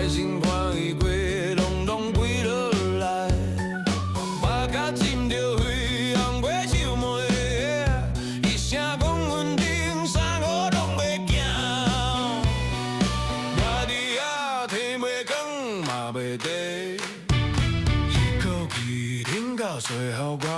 心肝已过，拢归落来。目甲浸着血红过手眉，一声讲阮顶三五拢袂行。我伫遐天袂光嘛袂地，一口气忍到最后关。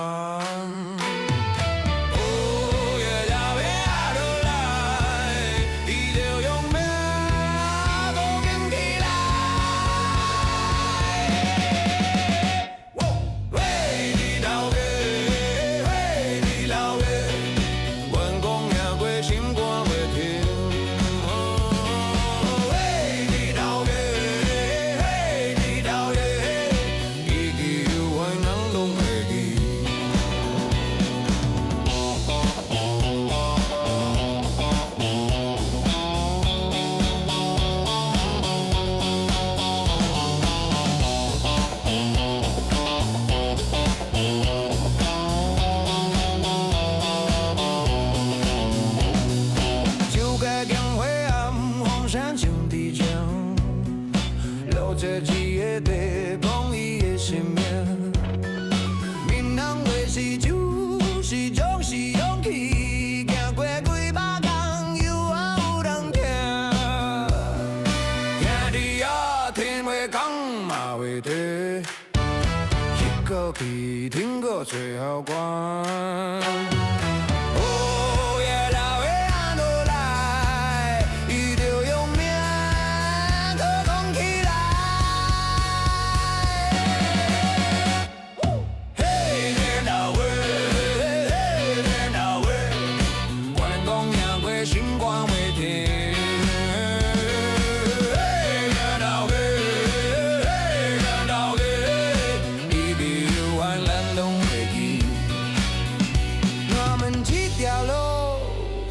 这一个地讲伊的性命，闽南话是就是总是勇气，行过几百工，犹原有人听。兄弟啊，天袂光嘛袂地，一口气挺过最后关。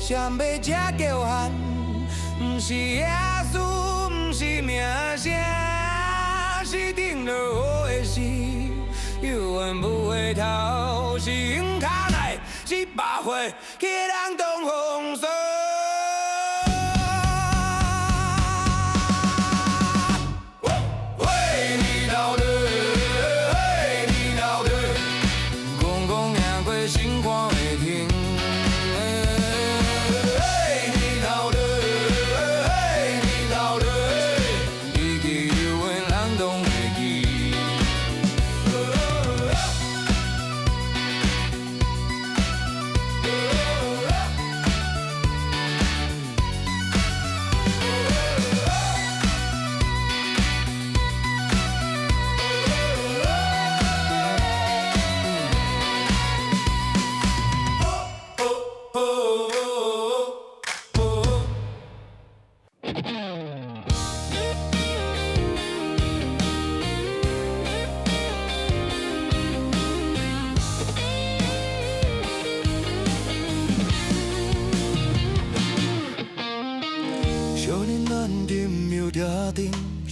想要吃叫喊，不是耶稣，不是名声，是顶落雨的事，永远不回头，是用脚来100岁去人东风霜。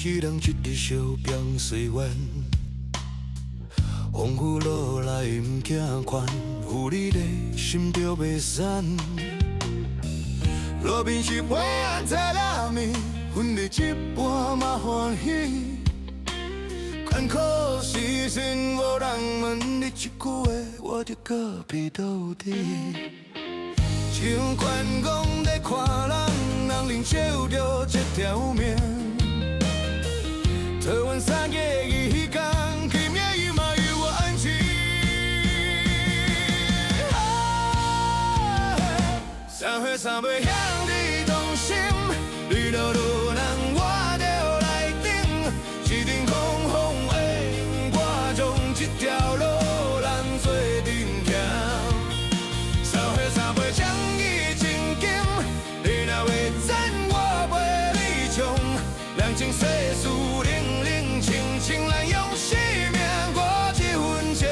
彼人一日烧饼随缘，风雨落来毋惊款，有你在心就袂散。路边是黑暗在拉面，阮的一半嘛欢喜。艰苦时阵无人问你一句话，我就隔壁倒地。像关公在看人，人啉酒着一条命。 做阮三个义工，去命伊嘛由我安心。三岁三辈兄弟同心，你路路人我着来顶，一定空风的我将这条路咱做阵行。三岁三辈将义真金，你若会赞我陪你冲，人情世事。 情人用性命过一份情，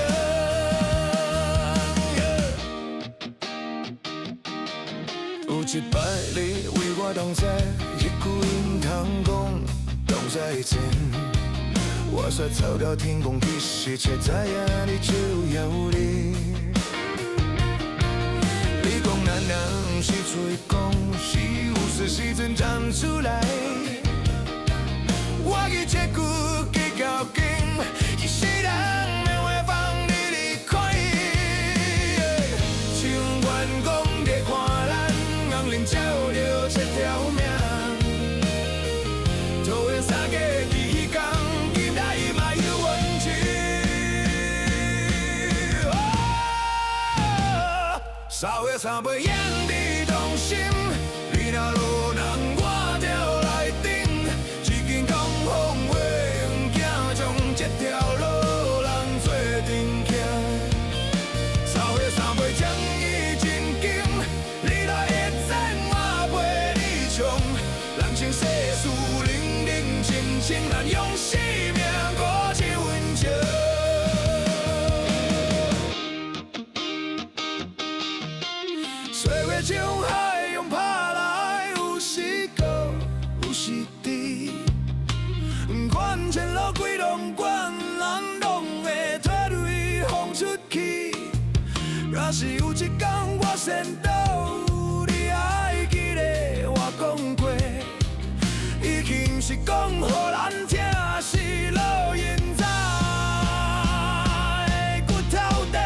有一摆你为我同在，一句因通讲，拢在前。我煞走到天公，其实才知影你就有你。你讲咱人是嘴讲，是有事时阵站出来，我去。3月3尾养你同心，你若落人我就来顶，一根讲风话，行将这条路人做阵行。3月3尾将伊真金，你若会赞我陪你冲，人情世事冷冷清清，咱用生命过一份情。岁月像海涌拍来，有时高，有时低。管前路几拢管，人拢会脱泪风出去。若是有一天我先倒，你爱记得我讲过，伊去毋是讲予咱听，是老人早的骨头底。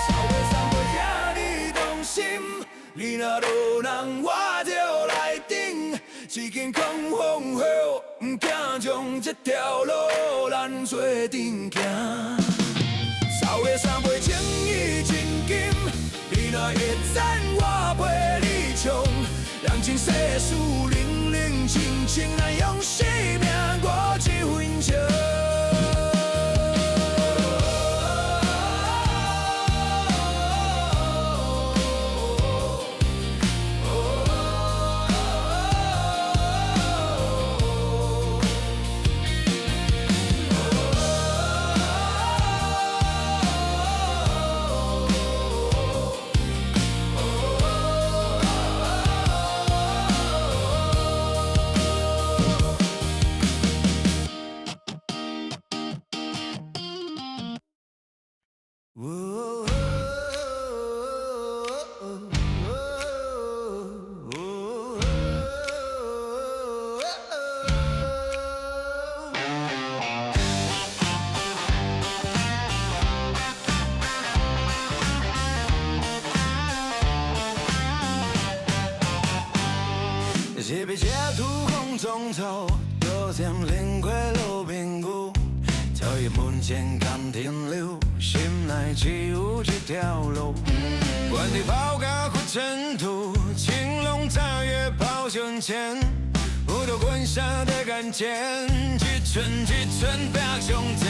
3月3尾惹你动心，你若落人我就来顶，一根空风火，毋惊将这条路咱做阵行。3月3尾情意真金，你若会赞我陪你冲，人情世事冷冷清清，咱用生命过一份情。一笔截图空中头，有点灵鬼老朋友，跳入门前敢停留，心内只有一条路。原地跑甲屈尘土，青龙在月跑向前，有着滚下的感情，一寸一寸拼上天。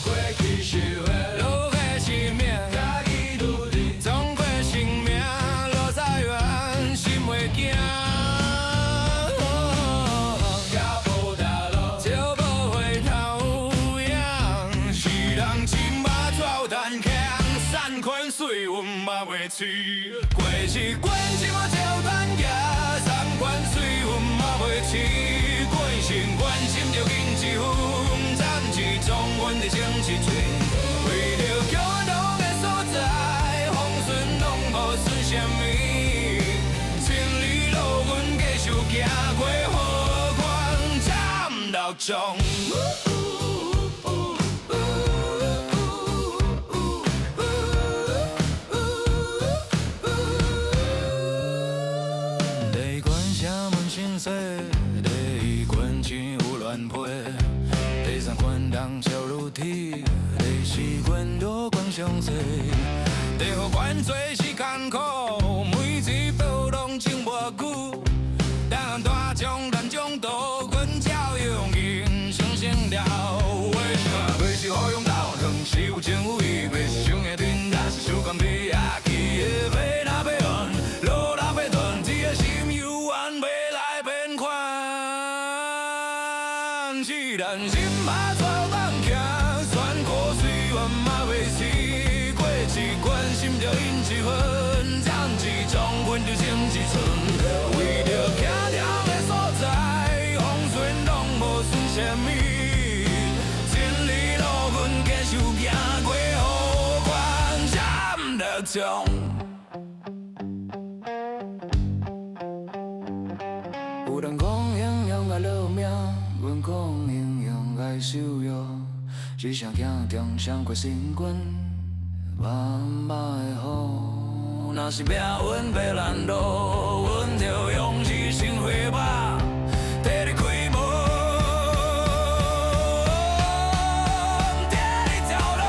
过去是会落的生命，家己努力，总过生命路再远，心袂惊。水阮嘛袂去，过是关心我照单行，三关水阮嘛袂去，过心关心着紧一分，暂时总阮的情绪嘴，为着叫阮拢的所在，风顺拢无顺啥物，千里路阮继续行过，好看站到终。第一关前有乱配，第三关人笑如铁，第四关多关相随，第五关做是艰苦，每一步拢争偌久，但大将咱将道，阮照用人生生了话，袂是好用道，更是有情有义，袂是想的阵，但是想讲比亚去的马若要弯，路若要断，只个心有缘。是咱心嘛走慢行，酸苦水阮嘛袂试，过一关心着因一分，暂时总分着情一寸，为着行条的所在，风顺拢无顺啥物，千里路阮继续行过，好关站得中。有人讲英雄甲落命，阮讲英雄爱受辱，只想行中上过心关，慢慢的好。若是要阮爬烂路，阮就用一身火把替你开门，替你条路。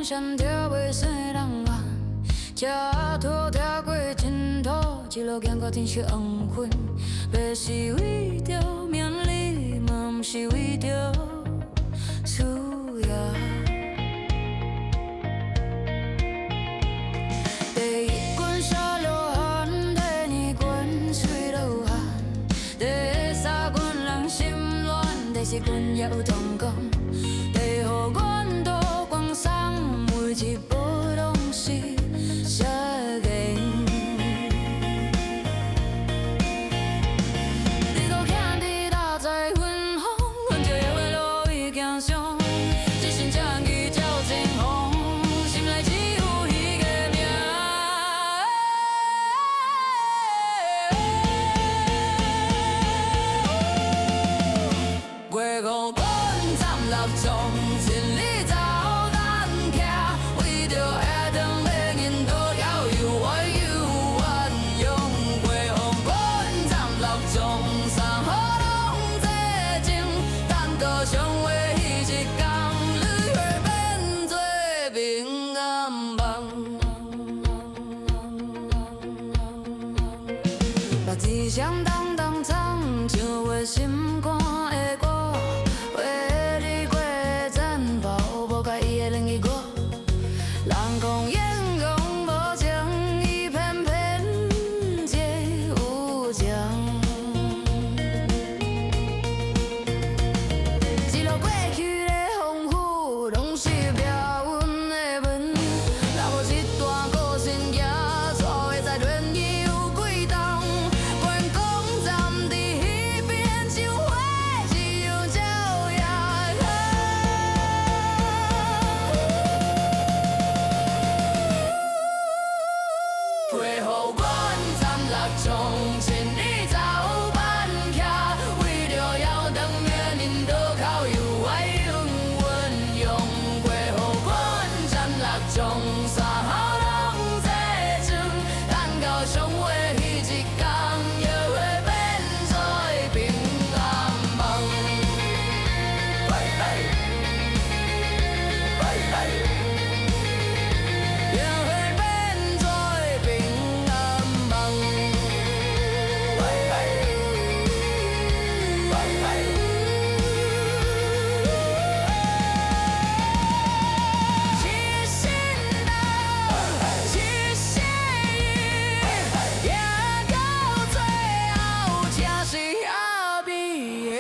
闪着袂醒的人啊，车拖跳过尘土，一路行到天色黄昏。要是为着名利，嘛毋是为着事业。第一关沙罗汉，第二关水罗汉，第三关人心乱，第四关也有同讲。地互阮多光送，每一步拢是设言。你搁徛伫哪在远方，阮就会为路已行上，一身正义照前方，心内只有迄个名。月光半站六纵，千里走咱徛，为着下顿要引导要有爱有怨用。月光半站六纵，三好拢齐情，等到相会迄一天，你会变做平安梦。目睭双动动唱，唱我心肝的歌。为你过的战袍，无甲伊的另一个。人讲眼光无情，伊偏偏皆有情。一路过去的风雨，拢是命运的门。若无一段孤身行，错会在轮椅有几重。关公站伫迄边，像花一样照耀。配合阮站六纵，千里走慢徛，为着要当面领导靠有爱用运用。配合阮站六纵，三好拢齐情，等到相会迄一天，又会变做平安梦。又会变做平安梦。七星人，七星伊，行到最后，才是阿美的。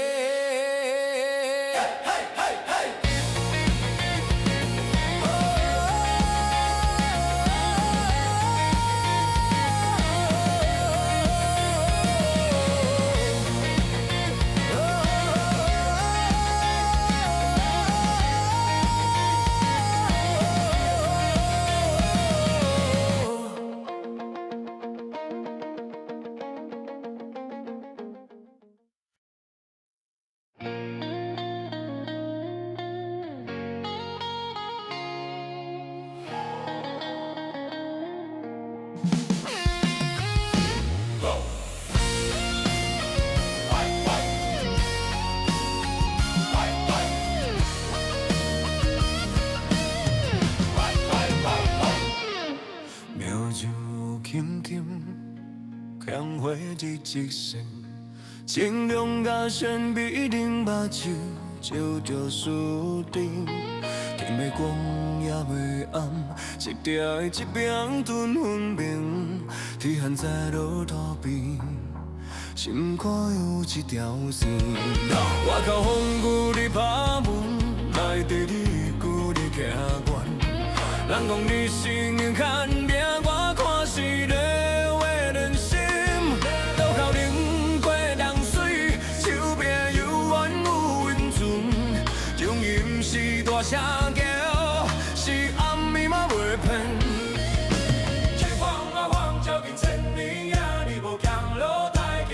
妙手轻轻，强花一直线，情浓甲鲜必定目睭照着输定。天要光也袂暗，一条的一边吞分明，天寒在路途边，心肝有一条线。外口风雨你拍门，内地你句你徛悬。人讲你是硬汉命，我看是热话人心。路口冷过人水，手边有缘有温存。容易不是大声叫，是暗暝嘛袂骗。去晃啊晃，照近千年夜，你无行路太行。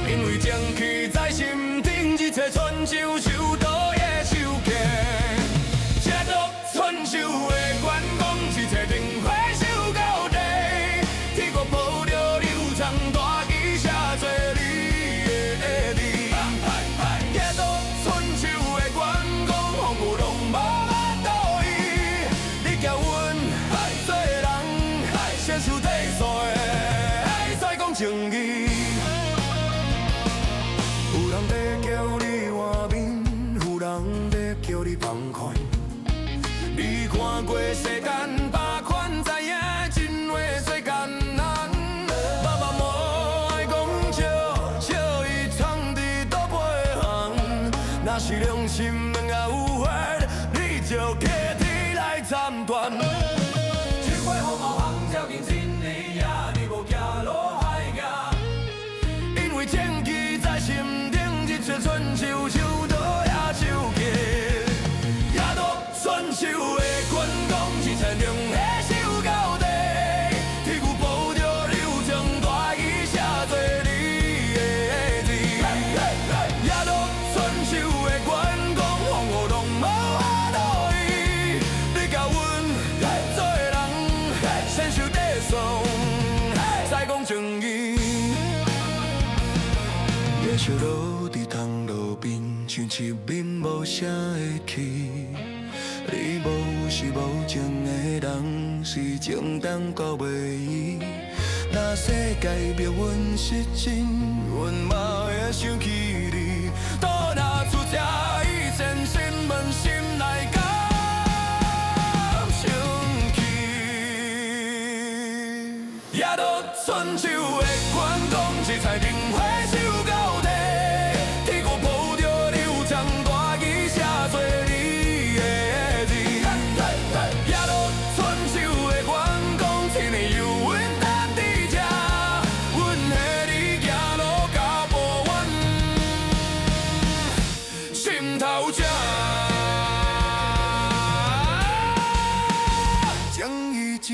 因为正气在心顶，一切春秋手刀的手剑。车毒春秋的关公，一切灯花手到地。天国保着流长大旗，写做你的字。车毒春秋的关公，风雨拢无法度伊。你看过世间百款，知影真话最艰难。爸爸无爱讲笑，笑伊藏伫倒背行。若是良心软甲有法，你就起天来参团。千回风雨航，照见真理呀，你无行路海行。因为天气在心顶，一撮春秋秋刀也手起。也都选手的关公是才能下手到底，铁牛保着刘璋大义写做你的字。也都选手的关公，风雨拢无法度伊。你甲阮做人，先受地爽，再讲正义。夜宵落伫窗路边，像一面无声的气。你无是无情的人，是情重到袂依。若世界命运是真，阮嘛会想起你。倒若出这一线心问心来感生气。也都春秋的关公，是才定会手到底。铁牛保着刘璋大义写做你的字。也都春秋的关公，天的有阮等伫这，阮和你行路脚步稳，心头正。正义真，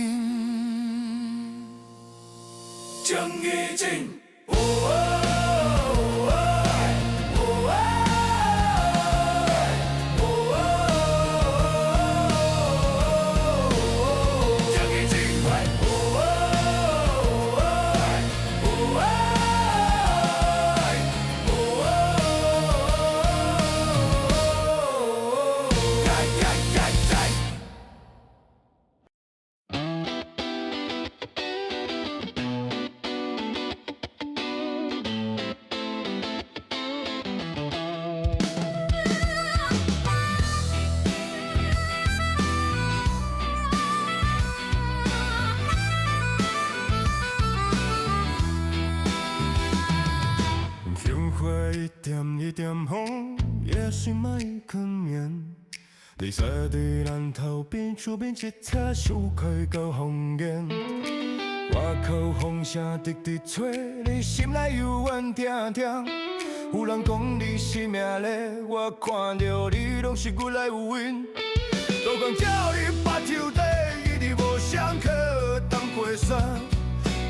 正义真。一点一点红，也是莫困眠。你坐伫咱头边，厝边一侧手开到风烟。外口风声直直吹，你心内犹原痛痛。有人讲你是命嘞，我看着你拢是骨来有韵。都讲叫你白头底，一直无相克当过山。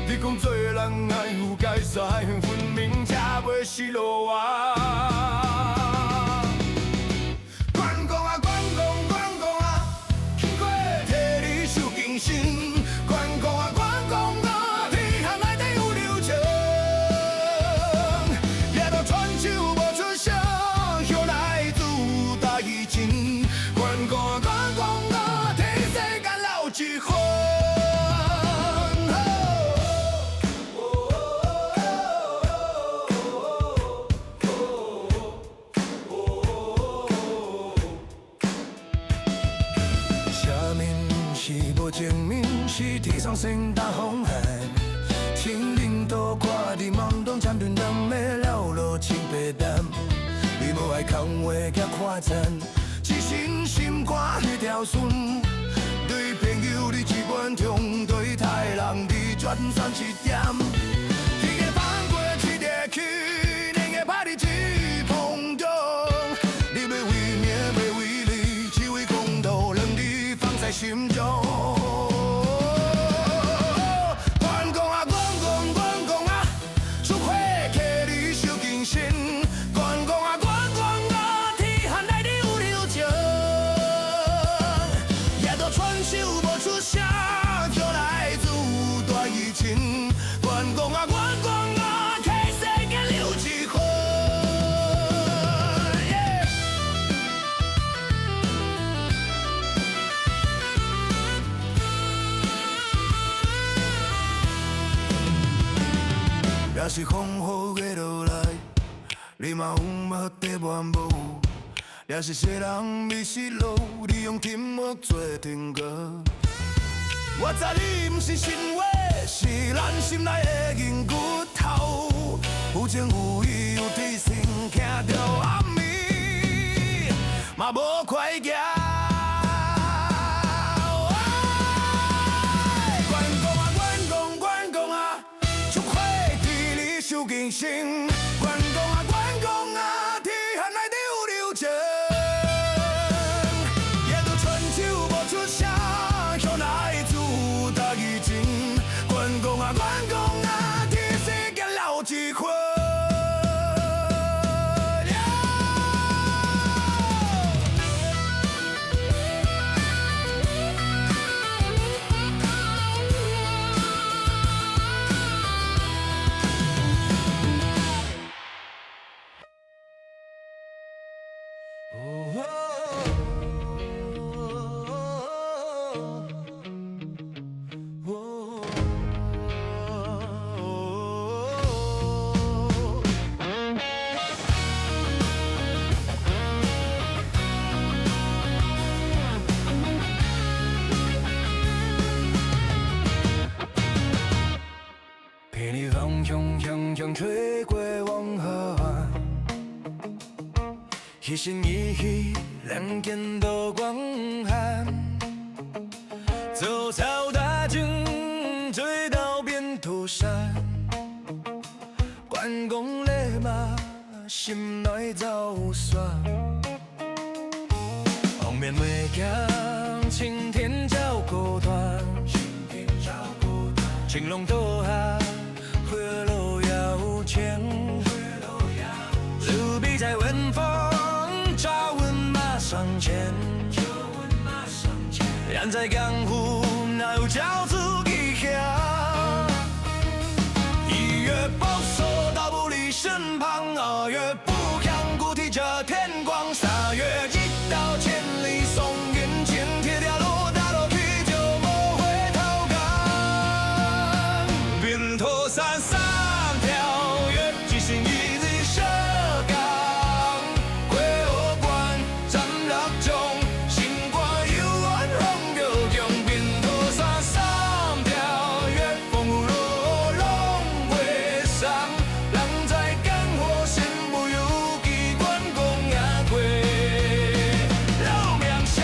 你讲做人爱有界线，分明才袂失落我。关公啊，关公，关公啊，轻过替你受惊心。关公啊，关公啊，天下内底有刘璋，也都传手无出声，向来自大义情。关公啊，关公啊，替世间留一份。证明是天上升大风寒，青林多看伫梦中缠绵人的了落青白淡。你无爱空话甲夸赞，一心心肝迄条线。对朋友你一贯痛，对他人你全算一点。一个放过一个去，两个拍你一碰中。你要为名，要为利，只为公道，让你放在心中。若是风雨下落来，你嘛有目的完无？也是些人迷失路，利用沉默做停歌。我知你不是神话，是咱心内的硬骨头。有情有义有铁心，行着暗暝，嘛无快行。关公啊，出火伫你手间身。关公啊，天寒来溜情。夜渡春秋无出声，向来自大义情。关公啊，天世间老一回。陪你风向吹过黄河湾，一心一意两肩都光寒，走草大径追到扁头山，关公勒马心内走酸，后面未强青天照孤团，青龙渡海回路遥前，路比在文风，朝闻马上前。人在江湖，哪有骄子义侠？一月不守到不离身旁，二月不降孤体遮天光，三月一刀千里送眼前，铁条路打落去就无回头港。扁头山上跳跃，即心一日射港。过河关，斩六将，心肝幽怨风流中。扁头山上跳跃，风雨路拢袂送。人在江湖，身不由己，关公也过老命相。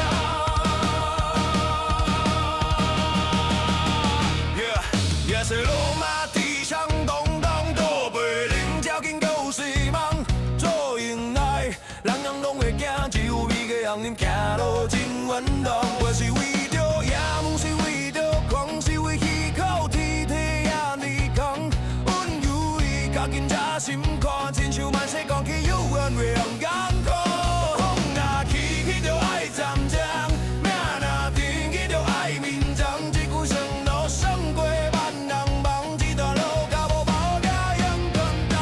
也是路马地上动荡，倒背领朝见狗水梦。做迎来，人人拢会惊，只有美个人啉行路真运动。我是为着野梦，是为着狂，是为虚口天体也你讲。阮有意较紧才心看，亲像万世讲起有缘袂人艰苦。风若起就爱站正，命若定去就爱面长。这句算路算过万人梦，这段路甲无包家用困难。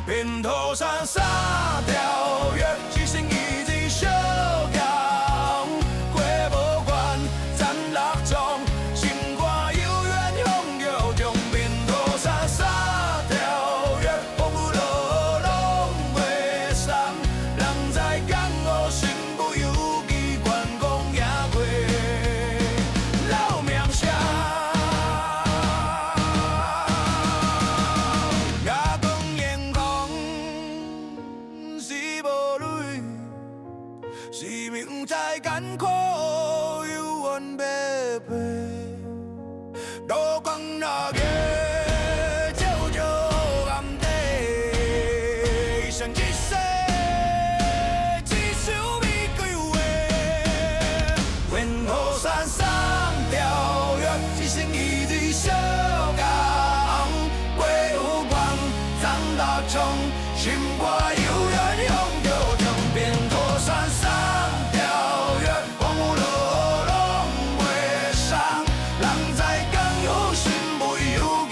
扁头山三条月，一心一志小港。过无关，斩六将，心肝幽怨向右中。扁头山三条月，风雨路拢袂送。人在江湖，身不由己，关公也过老命相。牙光眼光是无泪，是命在艰苦，有缘要陪。路光那个照照暗地，一生一世，只想你几回。扁头山上跳跃，一心一志小港。过有关，斩六将，心肝幽怨向右中。扁头山上跳跃，风雨路拢袂送。人在江湖，身不由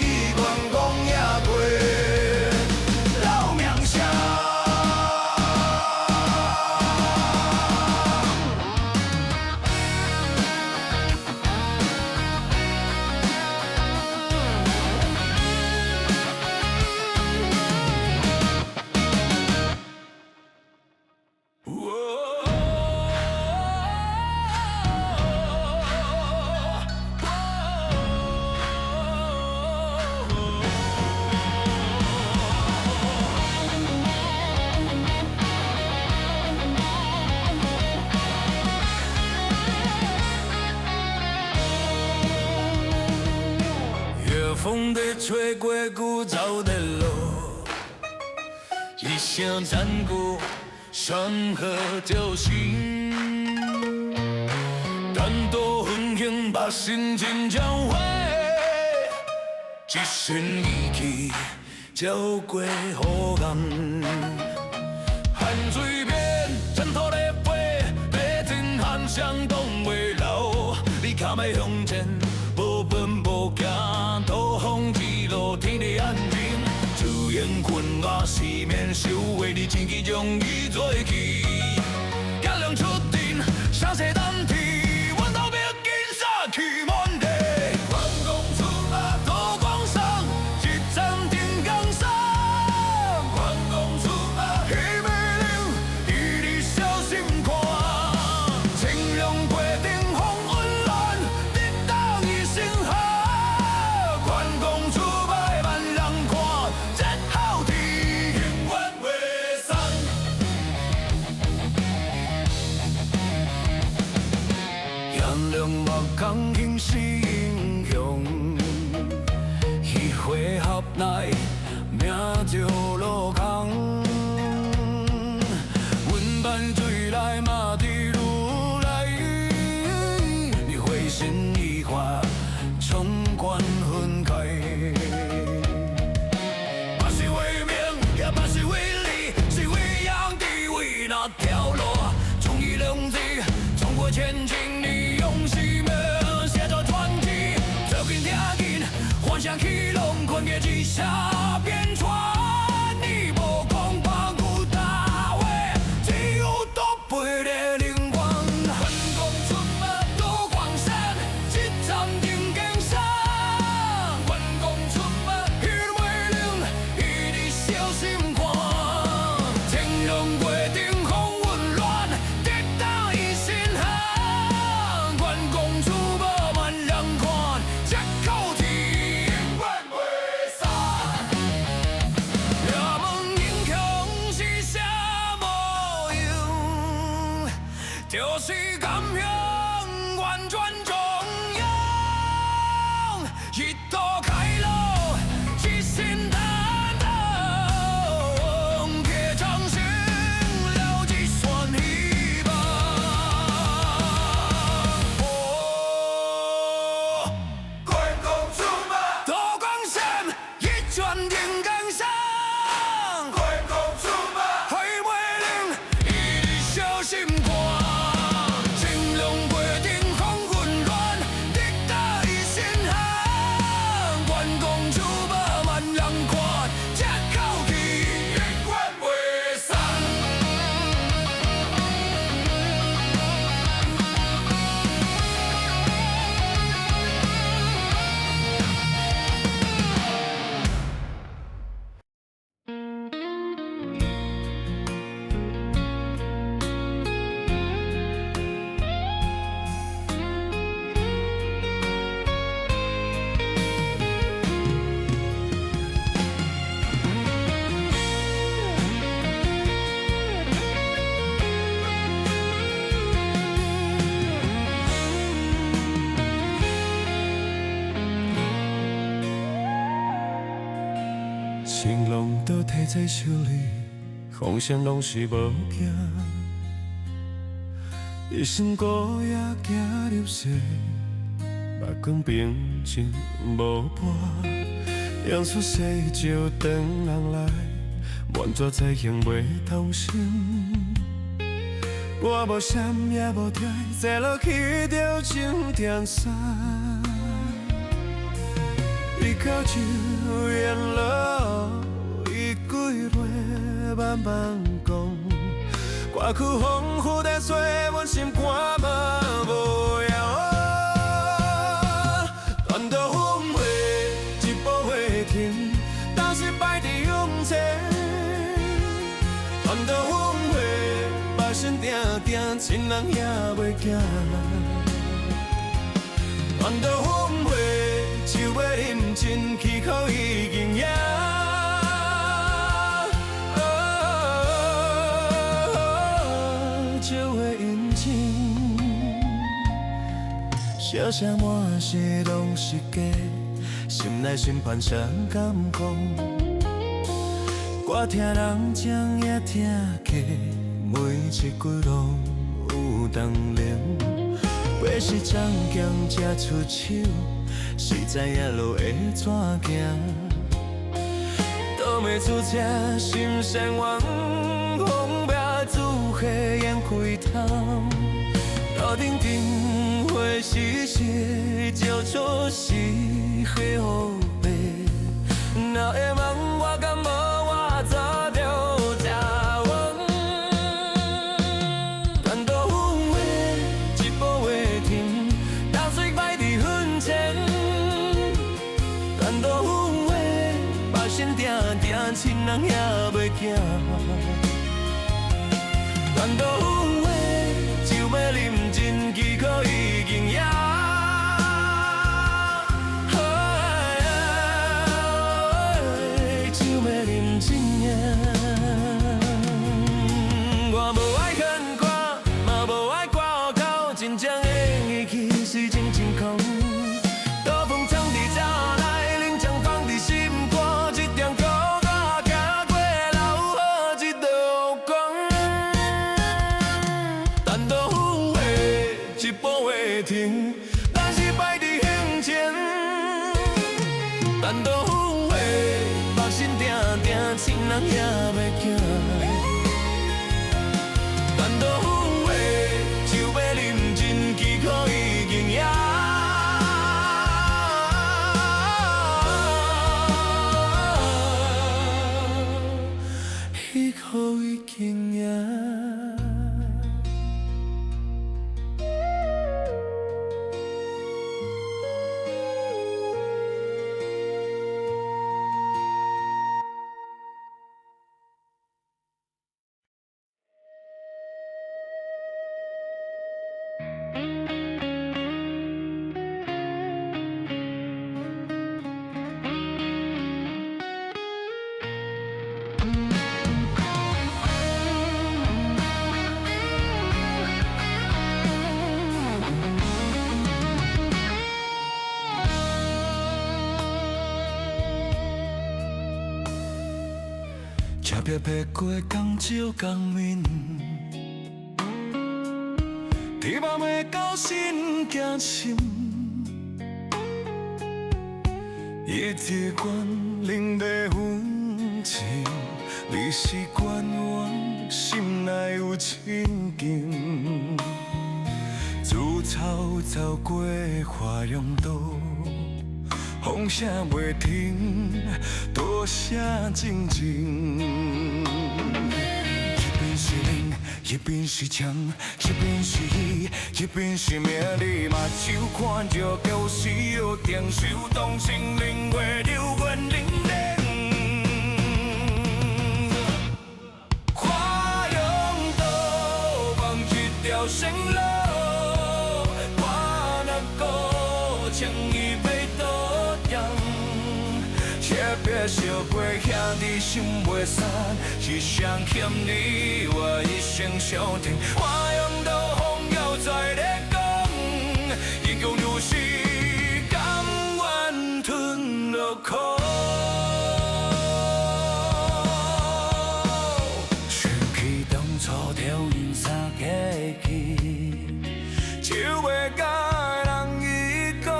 人在找过旧走的路，一声赞歌，山河叫醒。单独分享百姓真交会，一身义气照过好人。汗水边，尘土在飞，白天汗香冻袂流。你卡要向前，无奔无行，途风一路天地安平。自然困我四面守卫，你前期将伊做起。月亮出阵，声势难听。去满地，关公出马多光闪，一战定江山。关公出马气美玲，伊的小心肝。青龙过顶风温暖，直到伊心寒。关公出马万人看，这好天永远袂散。颜良目光。是英雄，彼回合内命着落空。阮万水来嘛伫如来，你会心一化，冲冠分开。不是为名，也不是为利，是为养地为那条路。忠义良知，冲过前进，你用心命。幻想起龙困嘅之下变传，你无讲把古大话，只有多倍的灵光。关公出马多光闪，一战定江山。关公出马气美玲，伊的小心肝。青龙过顶风温暖，直到伊心寒。关公出马万人看，这口天。就是甘愿完全中央，一头开路，一心担当，铁掌心了一算希望。关公出马，多光闪，一拳定江山。关公出马，黑威灵，伊的小心肝。青龙都提在手里，风声拢是无惊。一身孤也行入世，目光平静无波。养出世就长人来，满纸再行袂通心。我无闪也无退，坐落去就情点散。你口就沿路，伊几落慢慢讲。歌曲丰富在吹，阮心肝嘛无枵。断刀分会，一步袂停，当时摆伫向前。断刀分会，百姓定定，亲人也袂惊。断刀分会。手要认真，气口已经赢。酒的引情，小声满是拢是假，心内宣判伤感讲，我听人讲也听过，每一句拢有重量。过是长剑才出手，谁知影路会怎行？倒暝出车心善愿，风壁煮火焰开汤。楼顶灯花时时，照出是火予白。若会问我敢无我早着吃稳。单刀赴会，一步袂停，流水摆伫坟前。单刀赴会，目神定定，亲人也袂惊。单刀赴会，就要啉真气，可以经验。就要啉真呀。我无爱看看，嘛无爱挂后口，真正的义气是真空。刀锋藏伫鞘内，冷枪放伫心肝，一条孤单行过老好一道光。单刀赴会，一步袂停，咱是摆伫胸前。单刀赴会，目神定定，亲人也袂惊。单刀赴会，就要啉真气，可以经验。可以经验。吃白白过江少江面，天梦的到心惊心，一支关冷的温情，你是关我心内有亲近，自草走过花容道。风声袂停，多声静静。一边是冷，一边是枪，一边是伊，一边是命。你目睭看着旧时约定，手动心灵月流月冷冷。花容道放一条生路，我能够情意被。别相过兄弟心袂散，一生欠你，我一生相挺。花样都风摇在咧讲，英雄如是甘愿吞落苦。想起当初条人三假期，就袂甲人伊讲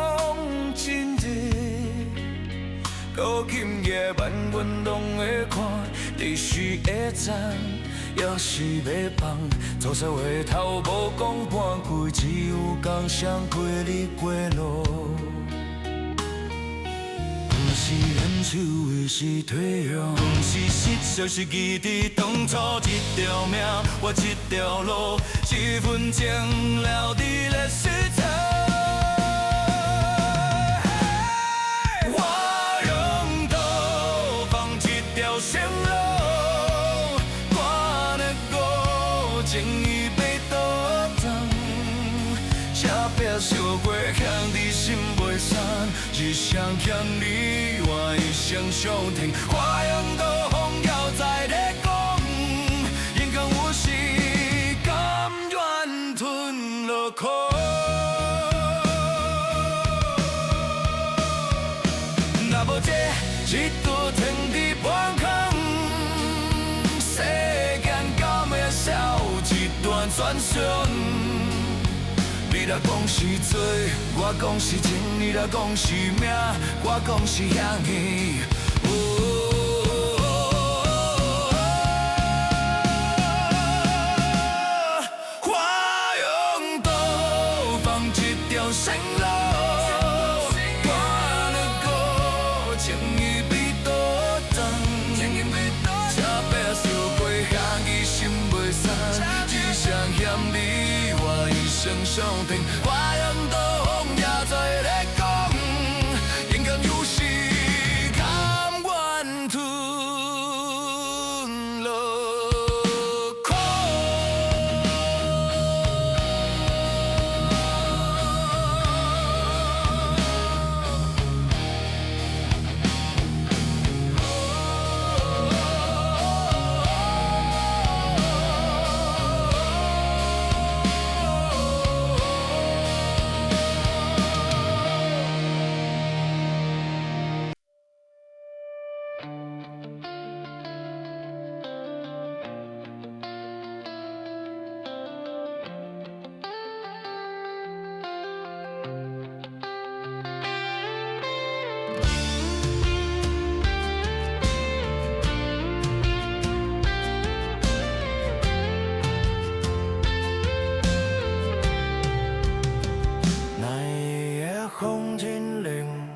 真热。古今夜晚，阮拢会看，你是会知，也是要放。做啥话头无讲半句，只有讲声陪你过路。不是忍受，的是退让，不是失，就是记得当初一条命，我一条路，一份情留伫历史册。生路，我能够情意被倒藏，吃白烧过兄弟心袂散，一生欠你，我一生相挺。花样都风摇在咧讲，眼看有时甘愿吞落苦。一朵天地半空，世间到尾少一段传说。你若讲是做，我讲是情；你若讲是命，我讲是兄弟。上天，我用刀锋也在咧讲，勇敢有时甘愿吞落苦。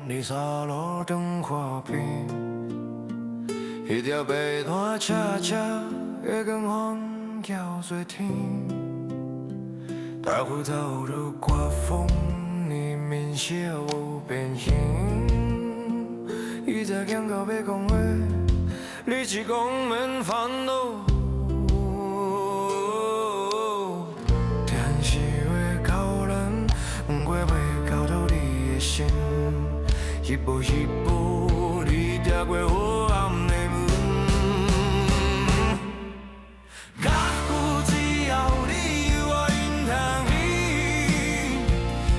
你沙路灯花边，一条白拖车车，月光风摇随天。大湖走入刮风，你面色有变形。伊在讲到要讲话，你是讲免烦恼。但是话到人，我袂到到你的心。一步一步，你踏过黑暗的门。甲有只后，你我云通伊，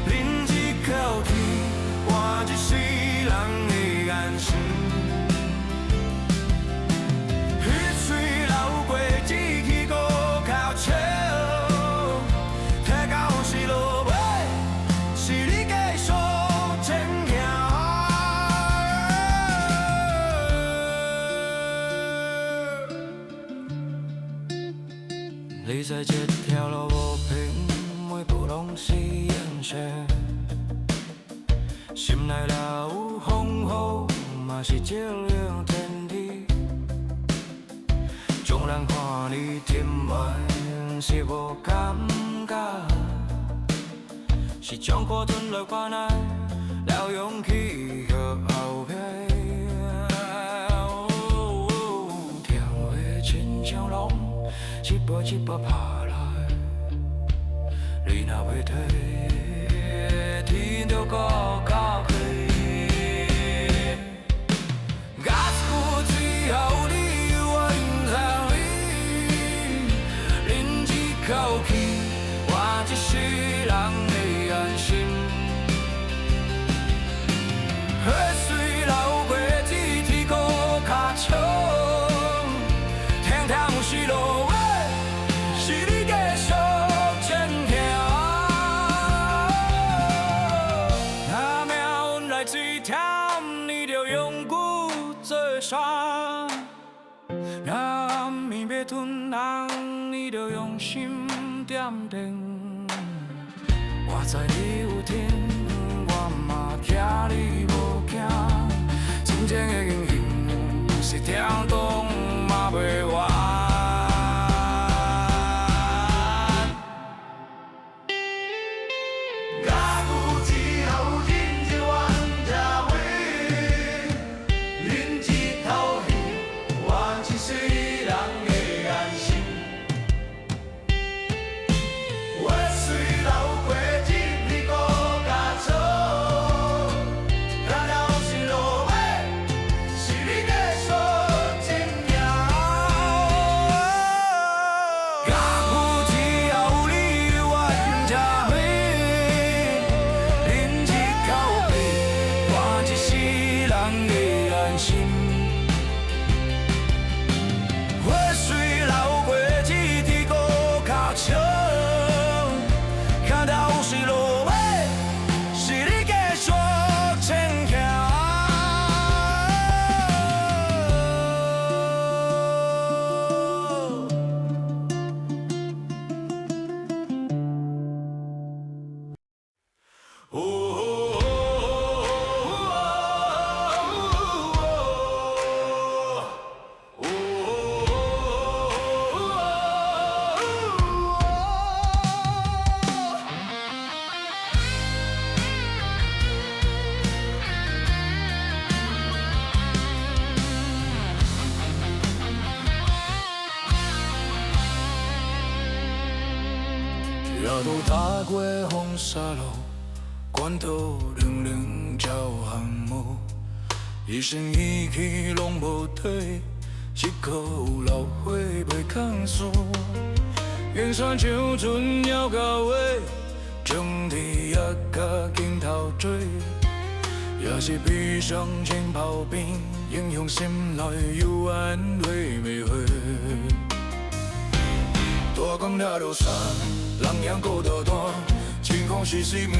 忍一口气，换一世人的安心。血水流过志气高靠笑，听到是落尾，是你继续前行。你在这条路无平，每步拢是眼线。心内若有风雨，嘛是照亮天地。众人看你甜美，是无感觉，是将苦吞落肝内，了勇气和后悔。天花亲像龙。一步一步爬来，你若要退，天就高高开。假使最后你我因你，忍一口气，换一世人的安心。血水流过铁铁高脚笑，听听是落尾。是你继续前行，若命运来追添，你着勇骨做山；若暗暝要吞人，你着用心点灯。我知你有天，我嘛惊你无惊，真正的英雄是听讲嘛袂完。前夜渡踏过风沙路，管道冷冷照寒雾，一生一去拢无底，一颗有流花袂抗输。远山像船摇到尾，整天也甲镜头追，也是悲伤前跑边，英雄心内有眼泪未回。大江掠落山。人影孤独单，天空是水门，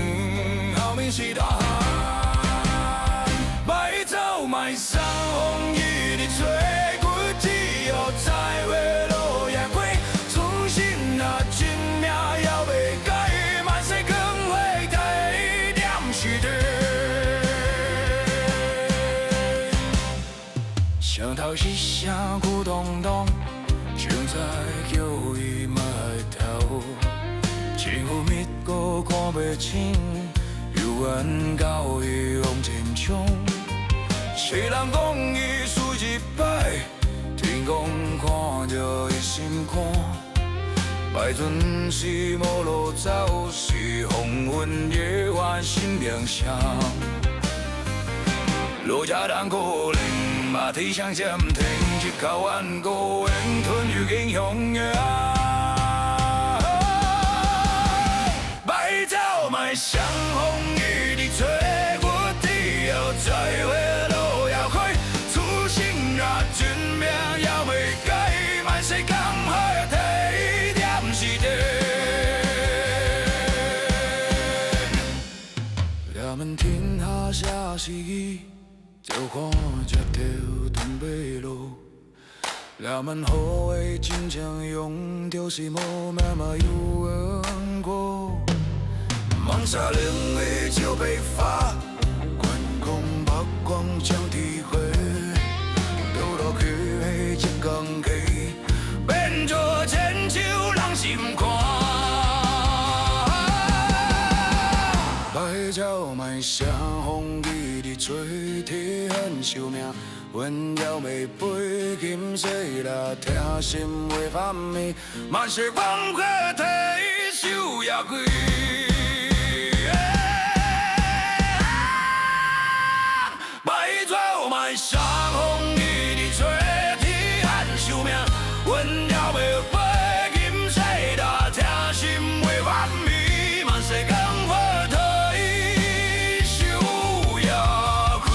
后面是大海。别走卖送风雨的吹，骨只有在月路也开。初心若真命也袂改，万世光辉第一点是对。上头是声鼓咚咚，现在叫伊莫头。前后密过看袂清，有缘到伊往前冲。世人讲伊输一摆，天公看着伊心肝。摆阵是无路走，是黄昏夜晚心凉香。落下人可怜，马蹄向前停，一口弯过远吞入英雄呀。卖相风雨的吹，我只有在月路遥开。初心若真命也袂改，万世光辉第一点是对。抓问天下啥是义，就看这条长马路。抓问好话真正用，就是无命嘛有缘过。望沙冷的照白发，关公目光将体会，倒落去的一江溪，变作千秋人心肝。白鸟卖声风雨的吹，铁汉寿命，温柔袂飞，金色啦听心袂反面，万世光辉提手也开。卖相风雨的吹，铁汉寿命，温柔袂飞，金色啦听心袂反面，万世光辉提手也开。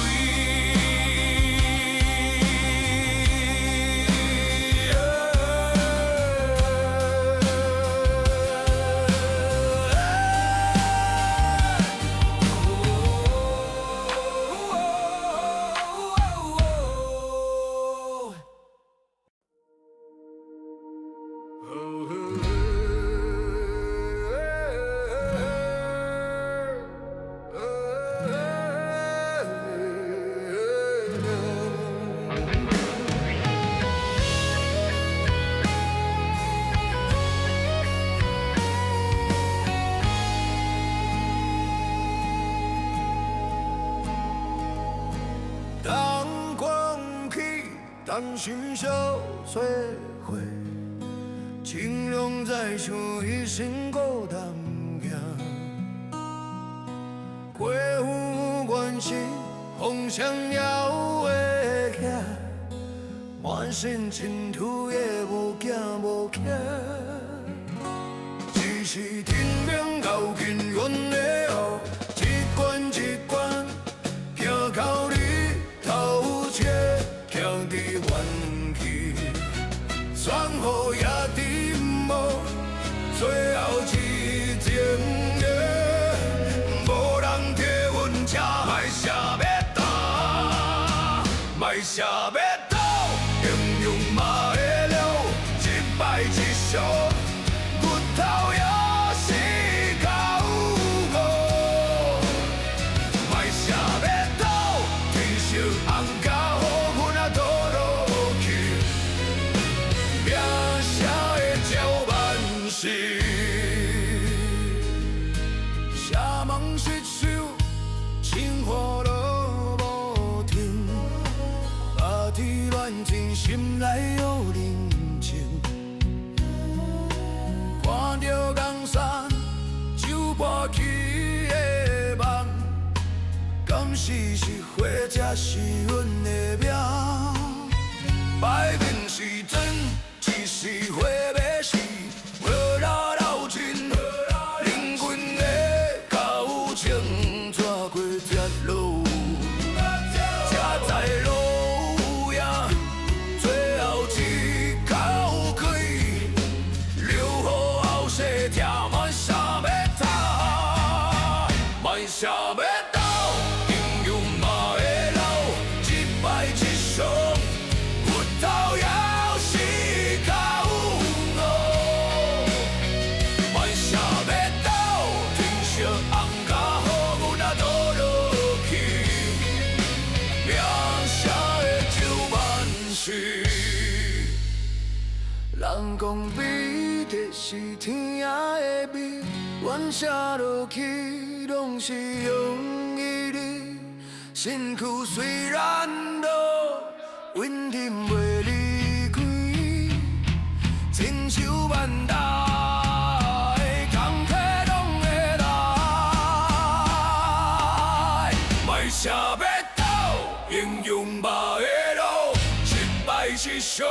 当光起，当心小碎花，情浓在像一身孤单行。过有关系，风霜摇会起，满身尘土也无惊无惊。只是天命交紧阮的后，一关一关行到你。头切行伫远去，选好也伫无，最后一程耶，无人替阮车，卖写要打，卖写要斗，英雄嘛会了，一败一输，骨头也是靠无。梦失守，情火都无停。把天乱进，心内有宁静。看着江山，酒盘起的梦，敢是花，才是阮的命。摆明是真，只是花要死，无啦流尽，灵魂的交情怎过这路？才知路呀，最后一口气，留予后世听满啥要他，满啥要斗，英雄嘛会老，一败一伤。头要是较有路，莫想要斗，天色红甲雨，阮啊倒落去，命写的就万岁。人讲美丽是天的美，阮写落去拢是用意你，身躯虽然落，阮忍袂离开，亲像万代工课拢会来。莫想要斗，英雄嘛会老，一败一伤。